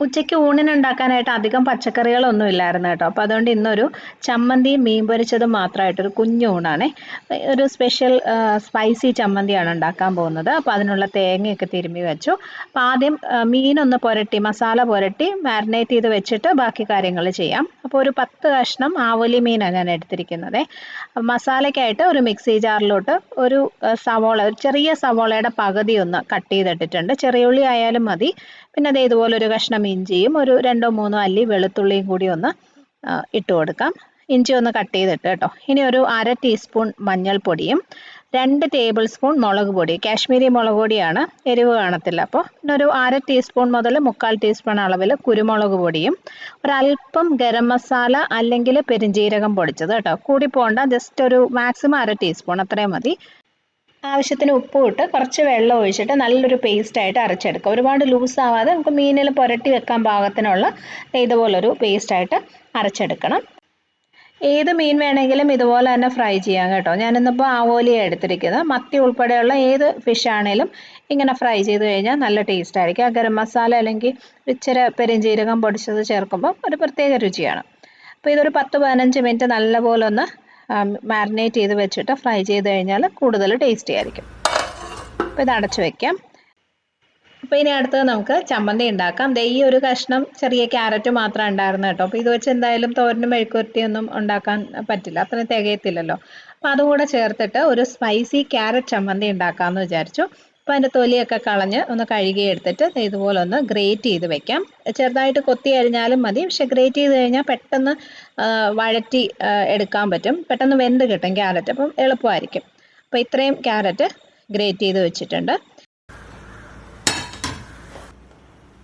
ഉച്ചയ്ക്ക് ഊണിനുണ്ടാക്കാനായിട്ട് അധികം പച്ചക്കറികളൊന്നും ഇല്ലായിരുന്നു കേട്ടോ. അപ്പോൾ അതുകൊണ്ട് ഇന്നൊരു ചമ്മന്തിയും മീൻ പൊരിച്ചതും മാത്രമായിട്ടൊരു കുഞ്ഞു ഊണാണേ. ഒരു സ്പെഷ്യൽ സ്പൈസി ചമ്മന്തിയാണ് ഉണ്ടാക്കാൻ പോകുന്നത്. അപ്പോൾ അതിനുള്ള തേങ്ങയൊക്കെ തിരുമ്മി വെച്ചു. അപ്പോൾ ആദ്യം മീനൊന്ന് പുരട്ടി മസാല പുരട്ടി മാരിനേറ്റ് ചെയ്ത് വെച്ചിട്ട് ബാക്കി കാര്യങ്ങൾ ചെയ്യാം. അപ്പോൾ ഒരു 10 കഷ്ണം ആവോലി മീനാണ് ഞാൻ എടുത്തിരിക്കുന്നത്. മസാലയ്ക്കായിട്ട് ഒരു മിക്സി ജാറിലോട്ട് ഒരു സവോള, ഒരു ചെറിയ സവോളയുടെ പകുതി ഒന്ന് കട്ട് ചെയ്തിട്ടിട്ടുണ്ട്. ചെറിയ ഉള്ളി ആയാലും മതി. പിന്നെ അതേ ഇതുപോലെ ഒരു കഷ്ണം ഇഞ്ചിയും ഒരു 2-3 അല്ലി വെളുത്തുള്ളിയും കൂടി ഒന്ന് ഇട്ട് കൊടുക്കാം. ഇഞ്ചി ഒന്ന് കട്ട് ചെയ്തിട്ട് കേട്ടോ. ഇനി ഒരു 1/2 ടീസ്പൂൺ മഞ്ഞൾപ്പൊടിയും 2 ടേബിൾ സ്പൂൺ മുളക് പൊടി, കാശ്മീരി മുളക് പൊടിയാണ്, എരിവ് കാണത്തില്ല. അപ്പോൾ പിന്നെ ഒരു 1/2 ടീസ്പൂൺ മുതൽ 1/4 ടീസ്പൂൺ അളവിൽ കുരുമുളക് പൊടിയും ഒരല്പം ഗരം മസാല അല്ലെങ്കിൽ പെരുംജീരകം പൊടിച്ചത് കേട്ടോ. കൂടി പോകണ്ട, ജസ്റ്റ് ഒരു മാക്സിമം 1/2 ടീസ്പൂൺ അത്രയും മതി. ആവശ്യത്തിന് ഉപ്പും ഇട്ട് കുറച്ച് വെള്ളം ഒഴിച്ചിട്ട് നല്ലൊരു പേസ്റ്റായിട്ട് അരച്ചെടുക്കുക. ഒരുപാട് ലൂസ് ആവാതെ നമുക്ക് മീനിൽ പുരട്ടി വെക്കാൻ പാകത്തിനുള്ള ഇതുപോലൊരു പേസ്റ്റായിട്ട് അരച്ചെടുക്കണം. ഏത് മീൻ വേണമെങ്കിലും ഇതുപോലെ തന്നെ ഫ്രൈ ചെയ്യാം കേട്ടോ. ഞാനിന്നിപ്പോൾ ആവോലിയാണ് എടുത്തിരിക്കുന്നത്. മത്തി ഉൾപ്പെടെയുള്ള ഏത് ഫിഷ് ആണെങ്കിലും ഇങ്ങനെ ഫ്രൈ ചെയ്ത് കഴിഞ്ഞാൽ നല്ല ടേസ്റ്റ് ആയിരിക്കും. ആ ഗരം മസാല അല്ലെങ്കിൽ ഇച്ചിരി പെരുംജീരകം പൊടിച്ചത് ചേർക്കുമ്പോൾ ഒരു പ്രത്യേക രുചിയാണ്. അപ്പോൾ ഇതൊരു 10-15 മിനിറ്റ് നല്ലപോലെ ഒന്ന് മാരിനേറ്റ് ചെയ്ത് വെച്ചിട്ട് ഫ്രൈ ചെയ്ത് കഴിഞ്ഞാൽ കൂടുതൽ ടേസ്റ്റി ആയിരിക്കും. അപ്പോൾ ഇത് അടച്ചു വെക്കാം. അപ്പോൾ ഇനി അടുത്തത് നമുക്ക് ചമ്മന്തി ഉണ്ടാക്കാം. ദേ ഈ ഒരു കഷ്ണം ചെറിയ ക്യാരറ്റ് മാത്രം ഉണ്ടായിരുന്നു കേട്ടോ. അപ്പോൾ ഇത് വെച്ച് എന്തായാലും തോരനും മെഴുക്കുവരട്ടിയൊന്നും ഉണ്ടാക്കാൻ പറ്റില്ല, അത്രയും തികയത്തില്ലല്ലോ. അപ്പോൾ അതും കൂടെ ചേർത്തിട്ട് ഒരു സ്പൈസി ക്യാരറ്റ് ചമ്മന്തി ഉണ്ടാക്കാമെന്ന് വിചാരിച്ചു. അപ്പോൾ അതിൻ്റെ തൊലിയൊക്കെ കളഞ്ഞ് ഒന്ന് കഴുകി എടുത്തിട്ട് ഇതുപോലെ ഒന്ന് ഗ്രേറ്റ് ചെയ്ത് വെക്കാം. ചെറുതായിട്ട് കൊത്തി അരിഞ്ഞാലും മതി, പക്ഷെ ഗ്രേറ്റ് ചെയ്ത് കഴിഞ്ഞാൽ പെട്ടെന്ന് വഴറ്റി എടുക്കാൻ പറ്റും, പെട്ടെന്ന് വെന്ത് കിട്ടും ക്യാരറ്റ്, അപ്പം എളുപ്പമായിരിക്കും. അപ്പോൾ ഇത്രയും ക്യാരറ്റ് ഗ്രേറ്റ് ചെയ്ത് വെച്ചിട്ടുണ്ട്.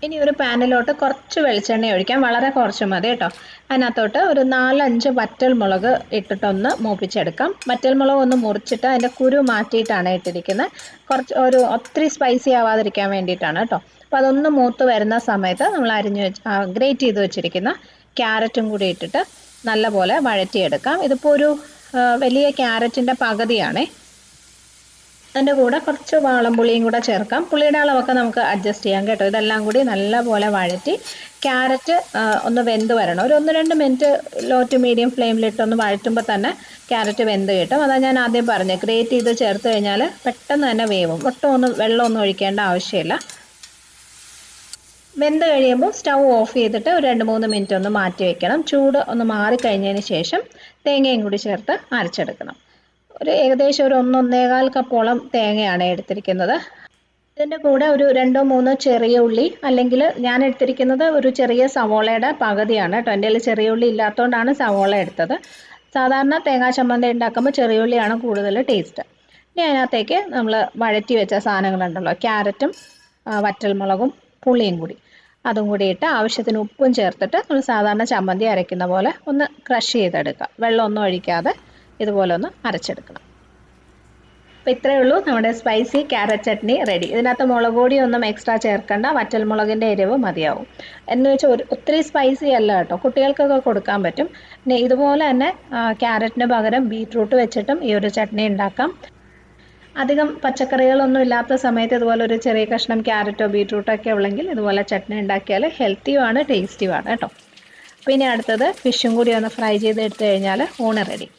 ഇനി ഒരു പാനിലോട്ട് കുറച്ച് വെളിച്ചെണ്ണ ഒഴിക്കാം, വളരെ കുറച്ച് മതി കേട്ടോ. അതിനകത്തോട്ട് ഒരു 4-5 വറ്റൽമുളക് ഇട്ടിട്ടൊന്ന് മൂപ്പിച്ചെടുക്കാം. വറ്റൽമുളക് ഒന്ന് മുറിച്ചിട്ട് അതിൻ്റെ കുരു മാറ്റിയിട്ടാണ് ഇട്ടിരിക്കുന്നത്. കുറച്ച് ഒത്തിരി സ്പൈസി ആവാതിരിക്കാൻ വേണ്ടിയിട്ടാണ് കേട്ടോ. അപ്പോൾ അതൊന്ന് മൂത്ത് വരുന്ന സമയത്ത് നമ്മൾ ഗ്രേറ്റ് ചെയ്ത് വെച്ചിരിക്കുന്ന ക്യാരറ്റും കൂടി ഇട്ടിട്ട് നല്ലപോലെ വഴറ്റിയെടുക്കാം. ഇതിപ്പോൾ ഒരു വലിയ ക്യാരറ്റിൻ്റെ പകുതിയാണേ. അതിൻ്റെ കൂടെ കുറച്ച് വാളംപുളിയും കൂടെ ചേർക്കാം. പുളിയുടെ അളവൊക്കെ നമുക്ക് അഡ്ജസ്റ്റ് ചെയ്യാം കേട്ടോ. ഇതെല്ലാം കൂടി നല്ലപോലെ വഴറ്റി ക്യാരറ്റ് ഒന്ന് വെന്ത് വരണം. ഒരു 1-2 മിനിറ്റ് ലോ ടു മീഡിയം ഫ്ലെയിമിലിട്ടൊന്ന് വഴറ്റുമ്പോൾ തന്നെ ക്യാരറ്റ് വെന്ത് കിട്ടും. അതാണ് ഞാൻ ആദ്യം പറഞ്ഞത്, ഗ്രേറ്റ് ചെയ്ത് ചേർത്ത് കഴിഞ്ഞാൽ പെട്ടെന്ന് തന്നെ വേവും. ഒട്ടും വെള്ളമൊന്നും ഒഴിക്കേണ്ട ആവശ്യമില്ല. വെന്ത് കഴിയുമ്പോൾ സ്റ്റൗ ഓഫ് ചെയ്തിട്ട് ഒരു 2-3 മിനിറ്റ് ഒന്ന് മാറ്റി വയ്ക്കണം. ചൂട് ഒന്ന് മാറിക്കഴിഞ്ഞതിന് ശേഷം തേങ്ങയും കൂടി ചേർത്ത് അരച്ചെടുക്കണം. ഏകദേശം ഒരു 1-1.25 കപ്പോളം തേങ്ങയാണ് എടുത്തിരിക്കുന്നത്. ഇതിൻ്റെ കൂടെ ഒരു 2-3 ചെറിയ ഉള്ളി, അല്ലെങ്കിൽ ഞാൻ എടുത്തിരിക്കുന്നത് ഒരു ചെറിയ സവോളയുടെ പകുതിയാണ് കേട്ടോ. എൻ്റെ കയ്യിൽ ചെറിയ ഉള്ളി ഇല്ലാത്തതുകൊണ്ടാണ് സവോള എടുത്തത്. സാധാരണ തേങ്ങാ ചമ്മന്തി ഉണ്ടാക്കുമ്പോൾ ചെറിയ ഉള്ളിയാണ് കൂടുതൽ ടേസ്റ്റ്. ഇനി അതിനകത്തേക്ക് നമ്മൾ വഴറ്റി വെച്ച സാധനങ്ങളുണ്ടല്ലോ, ക്യാരറ്റും വറ്റൽമുളകും പുളിയും കൂടി, അതും കൂടി ഇട്ട് ആവശ്യത്തിന് ഉപ്പും ചേർത്തിട്ട് നമ്മൾ സാധാരണ ചമ്മന്തി അരയ്ക്കുന്ന പോലെ ഒന്ന് ക്രഷ് ചെയ്തെടുക്കുക. വെള്ളമൊന്നും ഒഴിക്കാതെ ഇതുപോലെ ഒന്ന് അരച്ചെടുക്കണം. അപ്പോൾ ഇത്രയേ ഉള്ളൂ, നമ്മുടെ സ്പൈസി ക്യാരറ്റ് ചട്നി റെഡി. ഇതിനകത്ത് മുളക് പൊടിയൊന്നും എക്സ്ട്രാ ചേർക്കണ്ട, വറ്റൽമുളകിൻ്റെ എരിവ് മതിയാവും. എന്ന് വെച്ചാൽ ഒത്തിരി സ്പൈസി അല്ല കേട്ടോ, കുട്ടികൾക്കൊക്കെ കൊടുക്കാൻ പറ്റും. പിന്നെ ഇതുപോലെ തന്നെ ക്യാരറ്റിന് പകരം ബീറ്റ്റൂട്ട് വെച്ചിട്ടും ഈ ഒരു ചട്നി ഉണ്ടാക്കാം. അധികം പച്ചക്കറികളൊന്നും ഇല്ലാത്ത സമയത്ത് ഇതുപോലെ ഒരു ചെറിയ കഷ്ണം ക്യാരറ്റോ ബീറ്റ്റൂട്ടോ ഒക്കെ ഉള്ളെങ്കിൽ ഇതുപോലെ ചട്നി ഉണ്ടാക്കിയാൽ ഹെൽത്തിയുമാണ് ടേസ്റ്റിയുമാണ് കേട്ടോ. പിന്നെ അടുത്തത് ഫിഷും കൂടി ഒന്ന് ഫ്രൈ ചെയ്ത് എടുത്തു കഴിഞ്ഞാൽ ഊണ് റെഡി.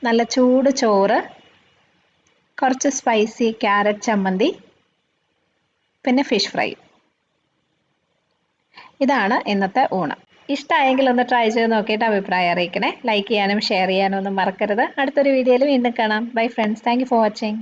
നല്ല ചൂട് ചോറ്, കുറച്ച് സ്പൈസി ക്യാരറ്റ് ചമ്മന്തി, പിന്നെ ഫിഷ് ഫ്രൈ. ഇതാണ് ഇന്നത്തെ ഊണ്. ഇഷ്ടമായെങ്കിൽ ഒന്ന് ട്രൈ ചെയ്ത് നോക്കിയിട്ട് അഭിപ്രായം അറിയിക്കണേ. ലൈക്ക് ചെയ്യാനും ഷെയർ ചെയ്യാനും ഒന്നും മറക്കരുത്. അടുത്തൊരു വീഡിയോയിൽ വീണ്ടും കാണാം. Bye friends, thank you for watching.